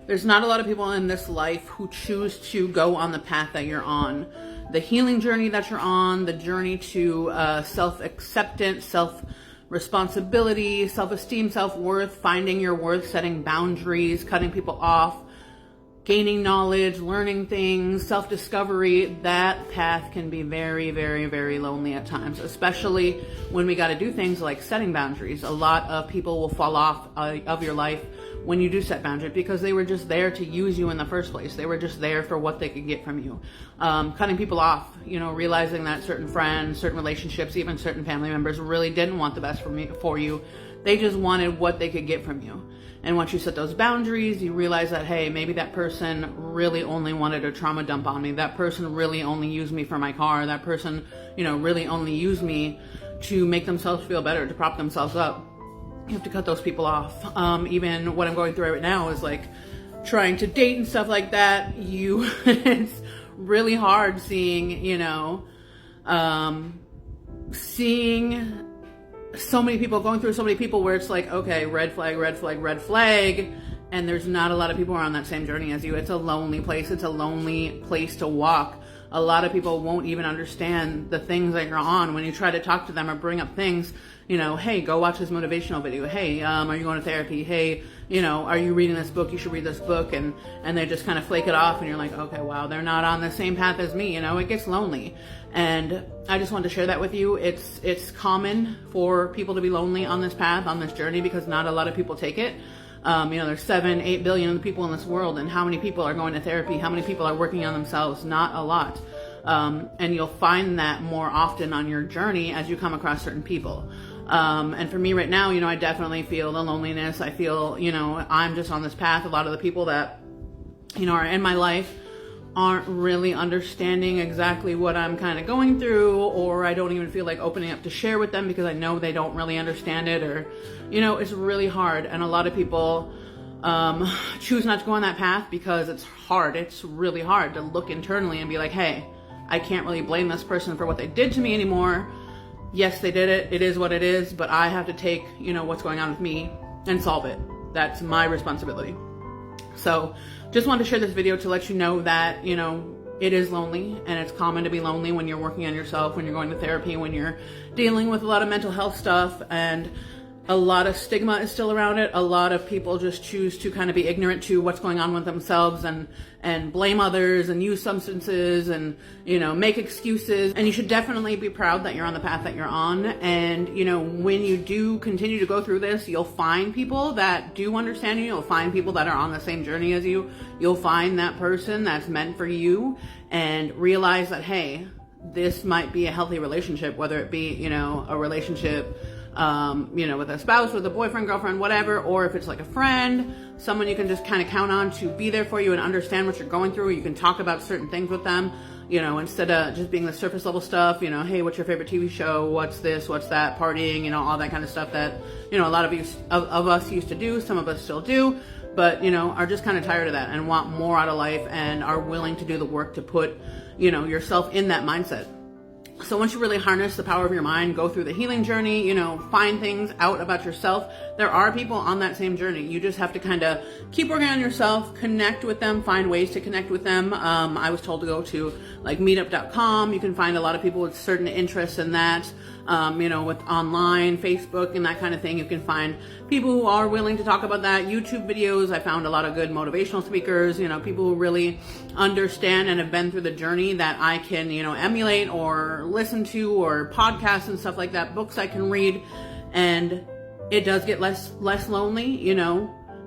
There's not a lot of people in this life who choose to go on the path that you're on. The healing journey that you're on, the journey to self-acceptance, self-responsibility, self-esteem, self-worth, finding your worth, setting boundaries, cutting people off, gaining knowledge, learning things, self-discovery. That path can be very, very, very lonely at times, especially when we got to do things like setting boundaries. A lot of people will fall off of your life when you do set boundaries because they were just there to use you in the first place. They were just there for what they could get from you. Cutting people off, realizing that certain friends, certain relationships, even certain family members really didn't want the best for you. They just wanted what they could get from you. And once you set those boundaries, you realize that, hey, maybe that person really only wanted a trauma dump on me. That person really only used me for my car. That person, really only used me to make themselves feel better, to prop themselves up. You have to cut those people off. Even what I'm going through right now is like trying to date and stuff like that. It's really hard seeing so many people, going through so many people where it's like, okay, red flag, red flag, red flag. And there's not a lot of people who are on that same journey as you. It's a lonely place. It's a lonely place to walk. A lot of people won't even understand the things that you're on when you try to talk to them or bring up things, hey, go watch this motivational video. Hey, are you going to therapy? Hey, are you reading this book? You should read this book. And they just kind of flake it off and you're like, okay, wow, they're not on the same path as me. It gets lonely. And I just wanted to share that with you. It's common for people to be lonely on this path, on this journey, because not a lot of people take it. There's 7-8 billion people in this world, and how many people are going to therapy? How many people are working on themselves? Not a lot. And you'll find that more often on your journey as you come across certain people. And for me right now, I definitely feel the loneliness. I feel, I'm just on this path. A lot of the people that, are in my life aren't really understanding exactly what I'm kind of going through, or I don't even feel like opening up to share with them because I know they don't really understand it, or, it's really hard. And a lot of people choose not to go on that path because it's hard. It's really hard to look internally and be like, hey, I can't really blame this person for what they did to me anymore. Yes, they did it. It is what it is, but I have to take, what's going on with me and solve it. That's my responsibility. So just wanted to share this video to let you know that, it is lonely, and it's common to be lonely when you're working on yourself, when you're going to therapy, when you're dealing with a lot of mental health stuff, and a lot of stigma is still around it. A lot of people just choose to kind of be ignorant to what's going on with themselves and blame others and use substances and, make excuses. And you should definitely be proud that you're on the path that you're on. And, when you do continue to go through this, you'll find people that do understand you. You'll find people that are on the same journey as you. You'll find that person that's meant for you, and realize that, hey, this might be a healthy relationship, whether it be, a relationship with a spouse, with a boyfriend, girlfriend, whatever, or if it's like a friend, someone you can just kind of count on to be there for you and understand what you're going through. You can talk about certain things with them, instead of just being the surface level stuff, hey, what's your favorite TV show? What's this? What's that? Partying, all that kind of stuff that, a lot of us used to do. Some of us still do, but, are just kind of tired of that and want more out of life and are willing to do the work to put, yourself in that mindset. So once you really harness the power of your mind, go through the healing journey, find things out about yourself, there are people on that same journey. You just have to kind of keep working on yourself, connect with them, find ways to connect with them. I was told to go to like meetup.com. You can find a lot of people with certain interests in that, with online, Facebook and that kind of thing. You can find people who are willing to talk about that. YouTube videos. I found a lot of good motivational speakers, people who really understand and have been through the journey that I can, emulate or listen to, or podcasts and stuff like that, books I can read. And it does get less lonely.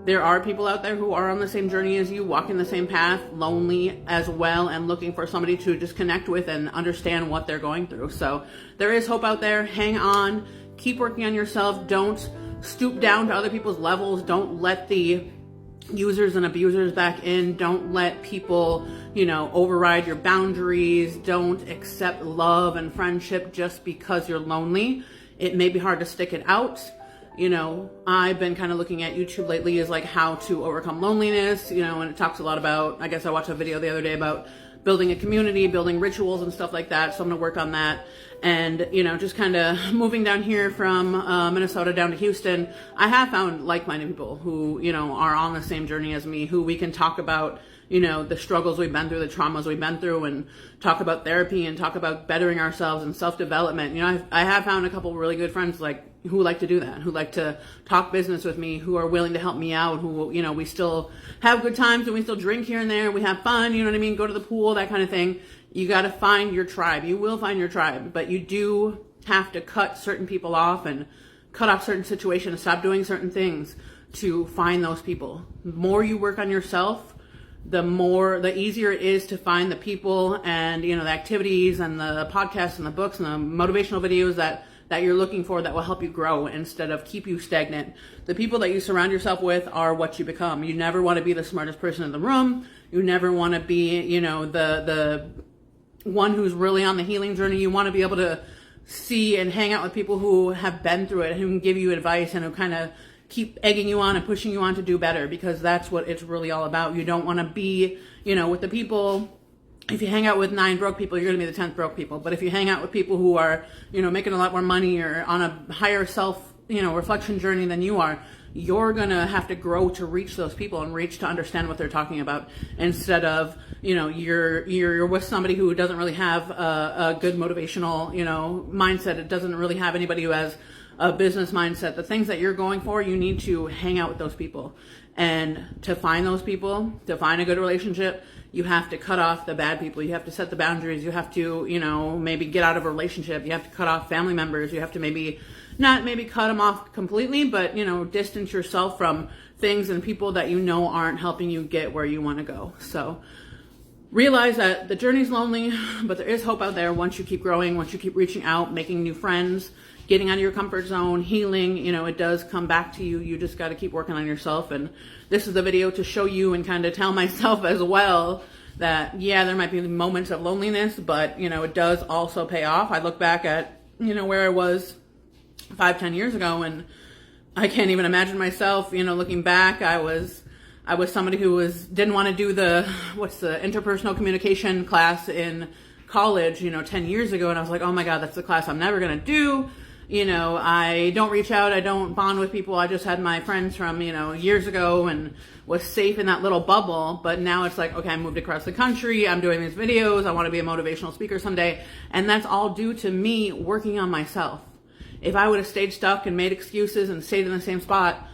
There are people out there who are on the same journey as you, walking the same path, lonely as well, and looking for somebody to just connect with and understand what they're going through. So there is hope out there. Hang on, keep working on yourself. Don't stoop down to other people's levels. Don't let the users and abusers back in. Don't let people, override your boundaries. Don't accept love and friendship just because you're lonely. It may be hard to stick it out. I've been kind of looking at YouTube lately as like how to overcome loneliness, and it talks a lot about, I guess I watched a video the other day about building a community, building rituals and stuff like that. So I'm going to work on that. And, you know, just kind of moving down here from Minnesota down to Houston, I have found like-minded people who, you know, are on the same journey as me, who we can talk about, you know, the struggles we've been through, the traumas we've been through, and talk about therapy and talk about bettering ourselves and self-development. You know, I have found a couple really good friends who like to do that, who like to talk business with me, who are willing to help me out, who, you know, we still have good times and we still drink here and there. We have fun, you know what I mean? Go to the pool, that kind of thing. You got to find your tribe. You will find your tribe, but you do have to cut certain people off and cut off certain situations, stop doing certain things to find those people. The more you work on yourself, the easier it is to find the people and, you know, the activities and the podcasts and the books and the motivational videos that you're looking for that will help you grow instead of keep you stagnant. The people that you surround yourself with are what you become. You never want to be the smartest person in the room. You never want to be, you know, the one who's really on the healing journey. You want to be able to see and hang out with people who have been through it, who can give you advice and who kind of keep egging you on and pushing you on to do better, because that's what it's really all about. You don't want to be, you know, with the people. If you hang out with 9 broke people, you're going to be the 10th broke people. But if you hang out with people who are, you know, making a lot more money or on a higher self, you know, reflection journey than you are, you're going to have to grow to reach those people and reach to understand what they're talking about, instead of, you know, you're with somebody who doesn't really have a good motivational, you know, mindset. It doesn't really have anybody who has a business mindset. The things that you're going for, you need to hang out with those people. And to find those people, to find a good relationship, you have to cut off the bad people. You have to set the boundaries. You have to, you know, maybe get out of a relationship. You have to cut off family members. You have to not cut them off completely, but, you know, distance yourself from things and people that you know aren't helping you get where you want to go. So realize that the journey's lonely, but there is hope out there once you keep growing, once you keep reaching out, making new friends, getting out of your comfort zone, healing. You know, it does come back to you. You just got to keep working on yourself. And this is the video to show you and kind of tell myself as well that, yeah, there might be moments of loneliness, but, you know, it does also pay off. I look back at, you know, where I was 5-10 years ago, and I can't even imagine myself, you know, looking back. I was somebody who didn't want to do the interpersonal communication class in college, you know, 10 years ago. And I was like, oh my God, that's the class I'm never going to do. You know, I don't reach out. I don't bond with people. I just had my friends from, you know, years ago and was safe in that little bubble. But now it's like, okay, I moved across the country. I'm doing these videos. I want to be a motivational speaker someday. And that's all due to me working on myself. If I would have stayed stuck and made excuses and stayed in the same spot,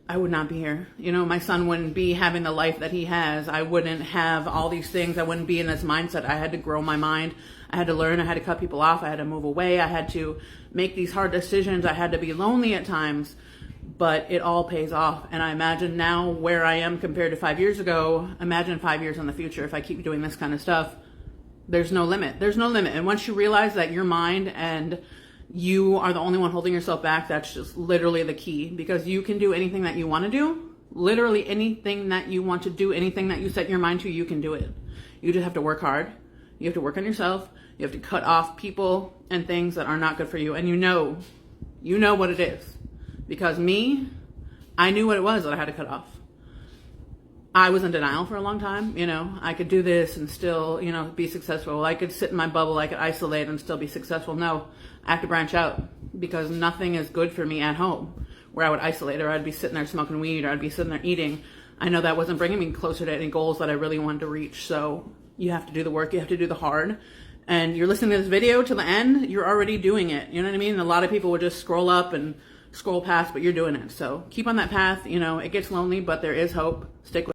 I would not be here. You know, my son wouldn't be having the life that he has. I wouldn't have all these things. I wouldn't be in this mindset. I had to grow my mind. I had to learn. I had to cut people off. I had to move away. I had to make these hard decisions. I had to be lonely at times, but it all pays off. And I imagine now where I am compared to 5 years ago, imagine 5 years in the future. If I keep doing this kind of stuff, there's no limit. There's no limit. And once you realize that your mind and you are the only one holding yourself back, that's just literally the key, because you can do anything that you want to do. Literally anything that you want to do, anything that you set your mind to, you can do it. You just have to work hard. You have to work on yourself. You have to cut off people and things that are not good for you. And you know what it is, because I knew what it was that I had to cut off. I was in denial for a long time. You know, I could do this and still, you know, be successful. I could sit in my bubble. I could isolate and still be successful. No, I have to branch out, because nothing is good for me at home where I would isolate, or I'd be sitting there smoking weed, or I'd be sitting there eating. I know that wasn't bringing me closer to any goals that I really wanted to reach. So you have to do the work. You have to do the hard. And you're listening to this video to the end, you're already doing it. You know what I mean? A lot of people would just scroll up and scroll past, but you're doing it. So keep on that path. You know, it gets lonely, but there is hope. Stick with it.